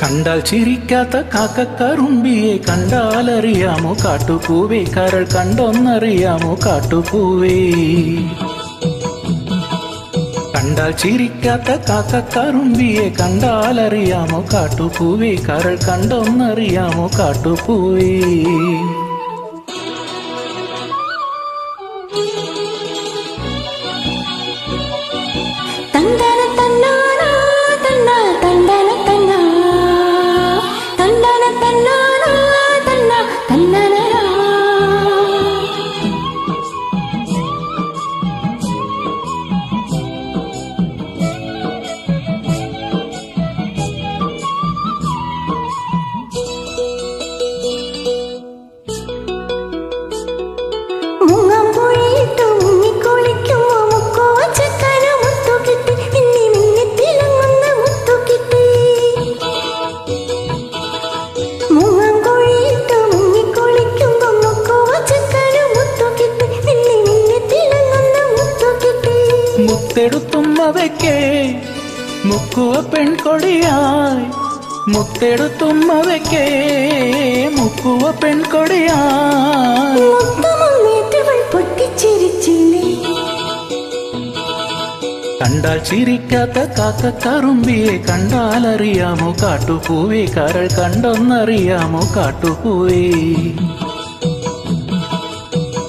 കണ്ടാൽ ചിരിക്കാത്ത കാക്കക്കറുമ്പിയെ കണ്ടാലറിയാമോ കാട്ടുപൂവേ കരൾ കണ്ടൊന്നറിയാമോ കാട്ടുപൂവേ കണ്ടാൽ ചിരിക്കാത്ത കാക്കക്കറുമ്പിയെ കണ്ടാലറിയാമോ കാട്ടുപൂവേ കരൾ കണ്ടൊന്നറിയാമോ കാട്ടുപൂവേ മുത്തെടുത്തുമ്മവയ്ക്കേ മുക്കുവ പെൺകൊടിയായി മുത്തെടുത്തുമ്മവയ്ക്കേ മുക്കുവ പെൺകൊടിയായി കണ്ടാൽ ചിരിക്കാത്ത കാക്കക്കറുമ്പിയെ കണ്ടാലറിയാമോ കാട്ടുപൂവേ കരൾ കണ്ടൊന്നറിയാമോ കാട്ടുപൂവേ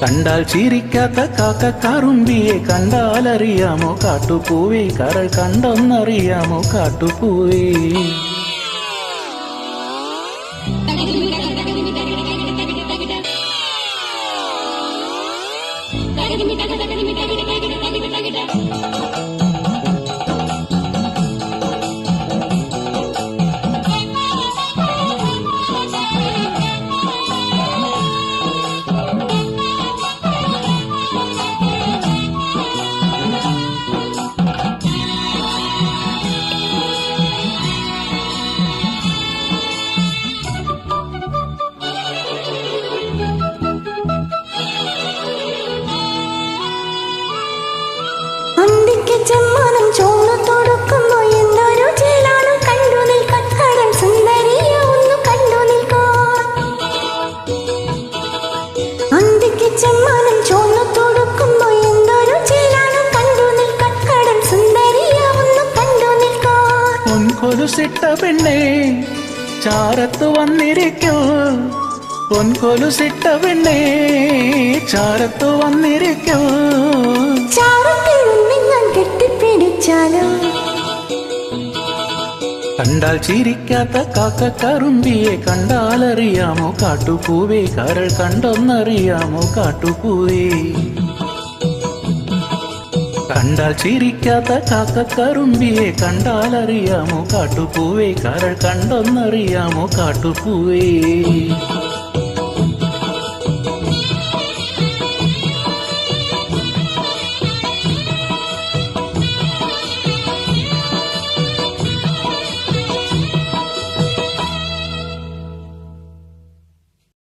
കണ്ടാൽ ചിരിക്കാത്ത കാക്കക്കറുമ്പിയെ കണ്ടാലറിയാമോ കാട്ടുപൂവേ കരൾ കണ്ടൊന്നറിയാമോ കാട്ടുപൂവേ ചെമ്മാനം ചോന്നു തൊടുക്കുമ്പോ എന്തൊരു ചേലാണ് കണ്ടു നിൽക്കാൻ കടൽ സുന്ദരിയ ഒന്ന് കണ്ടു നിൽക്കാൻ അന്തിക്ക് ചെമ്മാനം ചോന്നു തൊടുക്കുമ്പോ എന്തൊരു ചേലാണ് കണ്ടു നിൽക്കാൻ കടൽ സുന്ദരിയ ഒന്ന് കണ്ടു നിൽക്കാൻ പൊൻകൊലുസിട്ട പെണ്ണേ ചാരത്തു വന്നിരിക്കൂ പൊൻകൊലുസിട്ട പെണ്ണേ ചാരത്തു വന്നിരിക്കൂ കണ്ടാൽ ചിരിക്കാത്ത കാക്കക്കറുമ്പിയെ കണ്ടാലറിയാമോ കാട്ടുപൂവേ കരൾ കണ്ടൊന്നറിയാമോ കാട്ടുപൂവേ കണ്ടാൽ ചിരിക്കാത്ത കാക്കക്കറുമ്പിയെ കണ്ടാലറിയാമോ കാട്ടുപൂവേ കരൾ കണ്ടൊന്നറിയാമോ കാട്ടുപൂവേ